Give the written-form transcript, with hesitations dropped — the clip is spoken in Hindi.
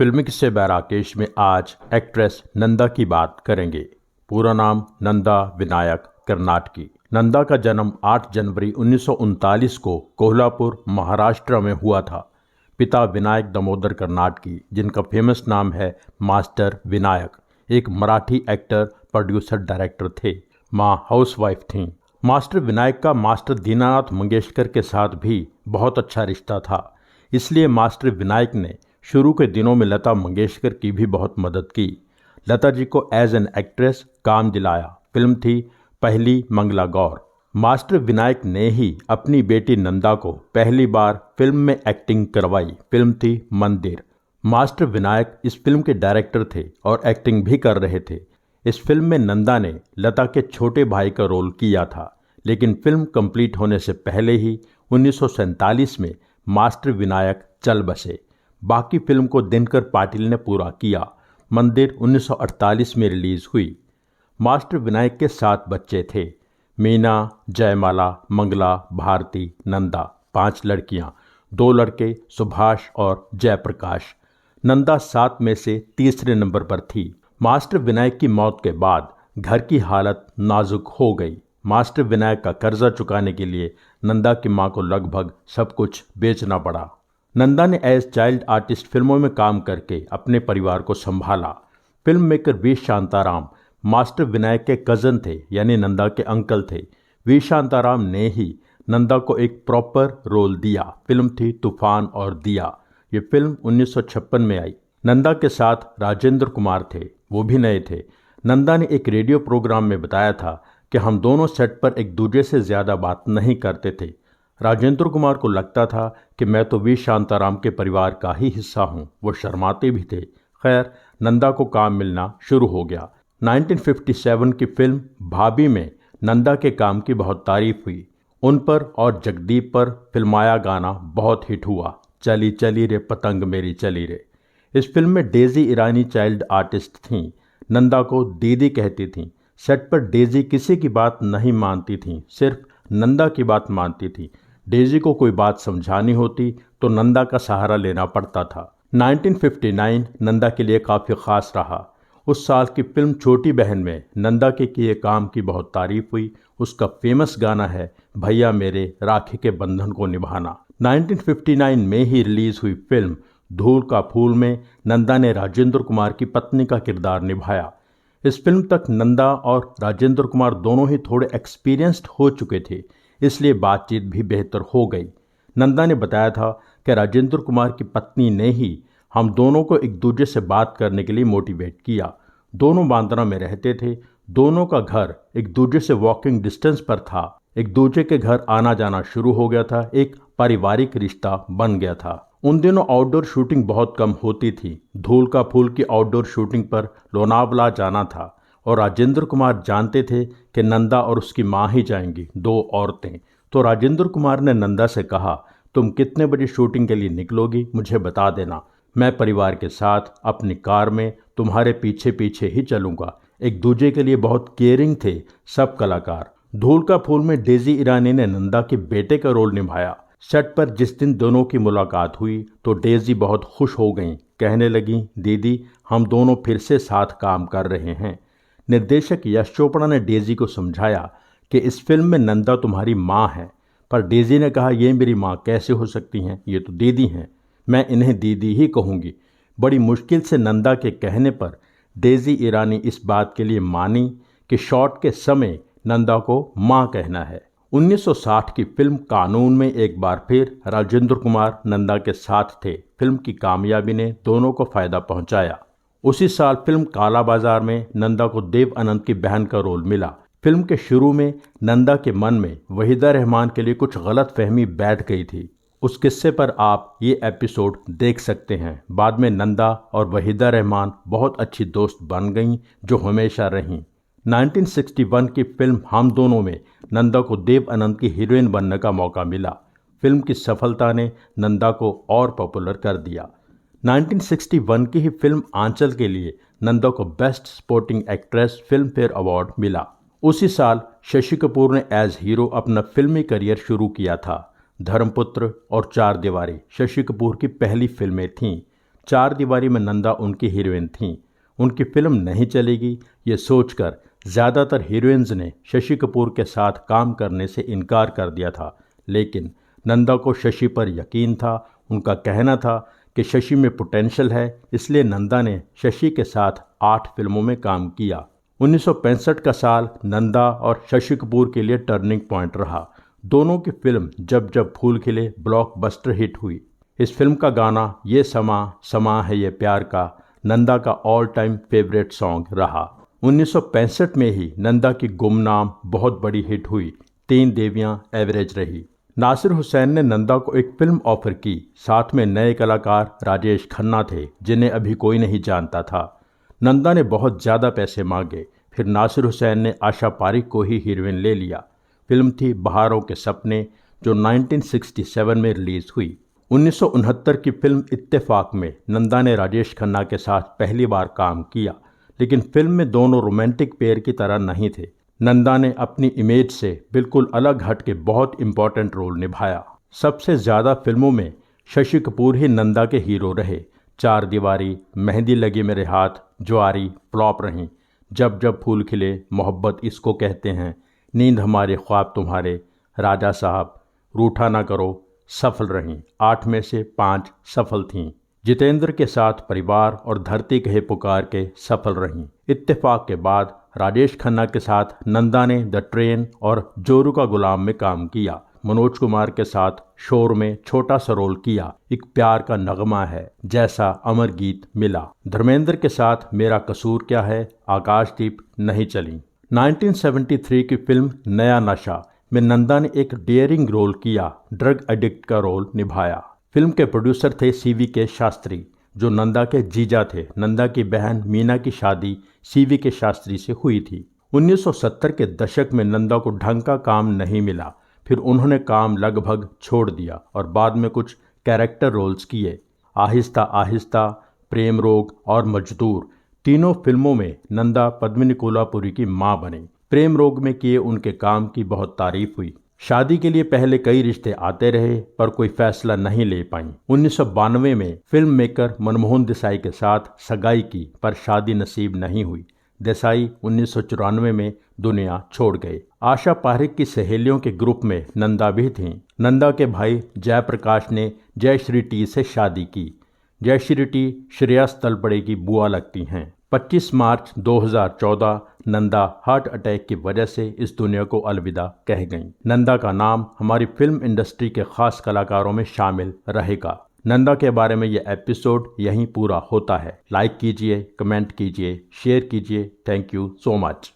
फिल्मी किस्से बाय राकेश में आज एक्ट्रेस नंदा की बात करेंगे। पूरा नाम नंदा विनायक कर्नाटकी। नंदा का जन्म 8 जनवरी 1939 को कोल्हापुर महाराष्ट्र में हुआ था। पिता विनायक दामोदर कर्नाटकी, जिनका फेमस नाम है मास्टर विनायक, एक मराठी एक्टर, प्रोड्यूसर, डायरेक्टर थे। माँ हाउसवाइफ थीं। मास्टर विनायक का मास्टर दीनानाथ मंगेशकर के साथ भी बहुत अच्छा रिश्ता था, इसलिए मास्टर विनायक ने शुरू के दिनों में लता मंगेशकर की भी बहुत मदद की। लता जी को एज एन एक्ट्रेस काम दिलाया। फिल्म थी पहली मंगला गौर। मास्टर विनायक ने ही अपनी बेटी नंदा को पहली बार फिल्म में एक्टिंग करवाई। फिल्म थी मंदिर। मास्टर विनायक इस फिल्म के डायरेक्टर थे और एक्टिंग भी कर रहे थे। इस फिल्म में नंदा ने लता के छोटे भाई का रोल किया था, लेकिन फिल्म कंप्लीट होने से पहले ही 1947 में मास्टर विनायक चल बसे। बाकी फिल्म को दिनकर पाटिल ने पूरा किया। मंदिर 1948 में रिलीज हुई। मास्टर विनायक के 7 बच्चे थे, मीना, जयमाला, मंगला, भारती, नंदा। 5 लड़कियां, 2 लड़के, सुभाष और जयप्रकाश। नंदा 7 में से तीसरे नंबर पर थी। मास्टर विनायक की मौत के बाद घर की हालत नाजुक हो गई। मास्टर विनायक का कर्जा चुकाने के लिए नंदा की मां को लगभग सब कुछ बेचना पड़ा। नंदा ने एज चाइल्ड आर्टिस्ट फिल्मों में काम करके अपने परिवार को संभाला। Film maker V Shantaram master Vinayak के कज़न थे, यानी नंदा के अंकल थे। वी शांताराम ने ही नंदा को एक प्रॉपर रोल दिया। फिल्म थी तूफान और दिया। ये फिल्म 1956 में आई। नंदा के साथ राजेंद्र कुमार थे, वो भी नए थे। नंदा ने एक रेडियो प्रोग्राम में बताया था कि हम दोनों सेट पर एक दूसरे से ज़्यादा बात नहीं करते थे। राजेंद्र कुमार को लगता था कि मैं तो वी शांताराम के परिवार का ही हिस्सा हूँ। वो शर्माते भी थे। खैर, नंदा को काम मिलना शुरू हो गया। 1957 की फिल्म भाभी में नंदा के काम की बहुत तारीफ हुई। उन पर और जगदीप पर फिल्माया गाना बहुत हिट हुआ, चली चली रे पतंग मेरी चली रे। इस फिल्म में डेजी ईरानी चाइल्ड आर्टिस्ट थीं। नंदा को दीदी कहती थीं। सेट पर डेजी किसी की बात नहीं मानती थीं, सिर्फ नंदा की बात मानती थी। डेजी को कोई बात समझानी होती तो नंदा का सहारा लेना पड़ता था। 1959 नंदा के लिए काफ़ी ख़ास रहा। उस साल की फिल्म छोटी बहन में नंदा के किए काम की बहुत तारीफ हुई। उसका फेमस गाना है भैया मेरे राखी के बंधन को निभाना। 1959 में ही रिलीज हुई फिल्म धूल का फूल में नंदा ने राजेंद्र कुमार की पत्नी का किरदार निभाया। इस फिल्म तक नंदा और राजेंद्र कुमार दोनों ही थोड़े एक्सपीरियंस्ड हो चुके थे, इसलिए बातचीत भी बेहतर हो गई। नंदा ने बताया था कि राजेंद्र कुमार की पत्नी ने ही हम दोनों को एक दूसरे से बात करने के लिए मोटिवेट किया। दोनों बांद्रा में रहते थे। दोनों का घर एक दूसरे से वॉकिंग डिस्टेंस पर था। एक दूसरे के घर आना जाना शुरू हो गया था। एक पारिवारिक रिश्ता बन गया था। उन दिनों आउटडोर शूटिंग बहुत कम होती थी। धूल का फूल की आउटडोर शूटिंग पर लोनावला जाना था और राजेंद्र कुमार जानते थे कि नंदा और उसकी माँ ही जाएंगी, 2 औरतें। तो राजेंद्र कुमार ने नंदा से कहा, तुम कितने बजे शूटिंग के लिए निकलोगी मुझे बता देना। मैं परिवार के साथ अपनी कार में तुम्हारे पीछे पीछे ही चलूँगा। एक दूसरे के लिए बहुत केयरिंग थे सब कलाकार। धूल का फूल में डेजी ईरानी ने नंदा के बेटे का रोल निभाया। सेट पर जिस दिन दोनों की मुलाकात हुई तो डेजी बहुत खुश हो गईं। कहने लगीं, दीदी हम दोनों फिर से साथ काम कर रहे हैं। निर्देशक यश चोपड़ा ने डेजी को समझाया कि इस फिल्म में नंदा तुम्हारी माँ है, पर डेजी ने कहा, ये मेरी माँ कैसे हो सकती हैं, ये तो दीदी हैं, मैं इन्हें दीदी ही कहूँगी। बड़ी मुश्किल से नंदा के कहने पर डेजी ईरानी इस बात के लिए मानी कि शॉट के समय नंदा को माँ कहना है। 1960 की फिल्म कानून में एक बार फिर राजेंद्र कुमार नंदा के साथ थे। फिल्म की कामयाबी ने दोनों को फायदा पहुंचाया। उसी साल फिल्म काला बाजार में नंदा को देव आनंद की बहन का रोल मिला। फिल्म के शुरू में नंदा के मन में वहीदा रहमान के लिए कुछ गलत फहमी बैठ गई थी। उस किस्से पर आप ये एपिसोड देख सकते हैं। बाद में नंदा और वहीदा रहमान बहुत अच्छी दोस्त बन गईं, जो हमेशा रहीं। 1961 की फिल्म हम दोनों में नंदा को देव आनंद की हीरोइन बनने का मौका मिला। फिल्म की सफलता ने नंदा को और पॉपुलर कर दिया। 1961 की ही फिल्म आंचल के लिए नंदा को best supporting actress film fair award मिला। उसी साल शशि कपूर ने एज हीरो अपना फिल्मी करियर शुरू किया था। धर्मपुत्र और 4 दीवारी शशि कपूर की पहली फिल्में थीं। चार दीवारी में नंदा उनकी हीरोइन थीं। उनकी फिल्म नहीं चलेगी ये सोचकर ज़्यादातर हीरोइंस ने शशि कपूर के साथ काम करने से इनकार कर दिया था, लेकिन नंदा को शशि पर यकीन था। उनका कहना था कि शशि में पोटेंशियल है, इसलिए नंदा ने शशि के साथ 8 फिल्मों में काम किया। 1965 का साल नंदा और शशि कपूर के लिए टर्निंग पॉइंट रहा। दोनों की फिल्म जब जब फूल खिले ब्लॉकबस्टर हिट हुई। इस फिल्म का गाना ये समा समा है ये प्यार का नंदा का ऑल टाइम फेवरेट सॉन्ग रहा। 1965 में ही नंदा की गुमनाम बहुत बड़ी हिट हुई। 3 देवियां एवरेज रही। नासिर हुसैन ने नंदा को एक फिल्म ऑफर की। साथ में नए कलाकार राजेश खन्ना थे, जिन्हें अभी कोई नहीं जानता था। नंदा ने बहुत ज़्यादा पैसे मांगे। फिर नासिर हुसैन ने आशा पारिक को ही हीरोइन ले लिया। फिल्म थी बहारों के सपने, जो 1967 में रिलीज हुई। 1969 की फिल्म इत्तेफाक में नंदा ने राजेश खन्ना के साथ पहली बार काम किया, लेकिन फिल्म में दोनों रोमांटिक पेयर की तरह नहीं थे। नंदा ने अपनी इमेज से बिल्कुल अलग हट के बहुत इंपॉर्टेंट रोल निभाया। सबसे ज़्यादा फिल्मों में शशि कपूर ही नंदा के हीरो रहे। चार दीवारी, मेहंदी लगी मेरे हाथ, ज्वारी फ्लॉप रहीं। जब जब फूल खिले, मोहब्बत इसको कहते हैं, नींद हमारे ख्वाब तुम्हारे, राजा साहब, रूठा ना करो सफल रहीं। 8 में से 5 सफल थीं। जितेंद्र के साथ परिवार और धरती कहे पुकार के सफल रहीं। इत्तेफाक के बाद राजेश खन्ना के साथ नंदा ने द ट्रेन और जोरू का गुलाम में काम किया। मनोज कुमार के साथ शोर में छोटा सा रोल किया। एक प्यार का नगमा है जैसा अमर गीत मिला। धर्मेंद्र के साथ मेरा कसूर क्या है, आकाशदीप नहीं चली। 1973 की फिल्म नया नशा में नंदा ने एक डेयरिंग रोल किया। ड्रग एडिक्ट का रोल निभाया। फिल्म के प्रोड्यूसर थे CVK शास्त्री, जो नंदा के जीजा थे। नंदा की बहन मीना की शादी CVK शास्त्री से हुई थी। 1970 के दशक में नंदा को ढंग का काम नहीं मिला। फिर उन्होंने काम लगभग छोड़ दिया और बाद में कुछ कैरेक्टर रोल्स किए। आहिस्ता आहिस्ता, प्रेम रोग और मजदूर, तीनों फिल्मों में नंदा पद्मिनी कोल्हापुरी की मां बनी। प्रेम रोग में किए उनके काम की बहुत तारीफ हुई। शादी के लिए पहले कई रिश्ते आते रहे, पर कोई फैसला नहीं ले पाई। 1992 में फिल्म मेकर मनमोहन देसाई के साथ सगाई की, पर शादी नसीब नहीं हुई। देसाई 1994 में दुनिया छोड़ गए। आशा पारिक की सहेलियों के ग्रुप में नंदा भी थीं। नंदा के भाई जयप्रकाश ने जयश्री टी से शादी की। जयश्री टी श्रेयस तलपड़े की बुआ लगती हैं। 25 मार्च 2014 नंदा हार्ट अटैक की वजह से इस दुनिया को अलविदा कह गईं। नंदा का नाम हमारी फिल्म इंडस्ट्री के खास कलाकारों में शामिल रहेगा। नंदा के बारे में यह एपिसोड यहीं पूरा होता है। लाइक कीजिए, कमेंट कीजिए, शेयर कीजिए। Thank you so much.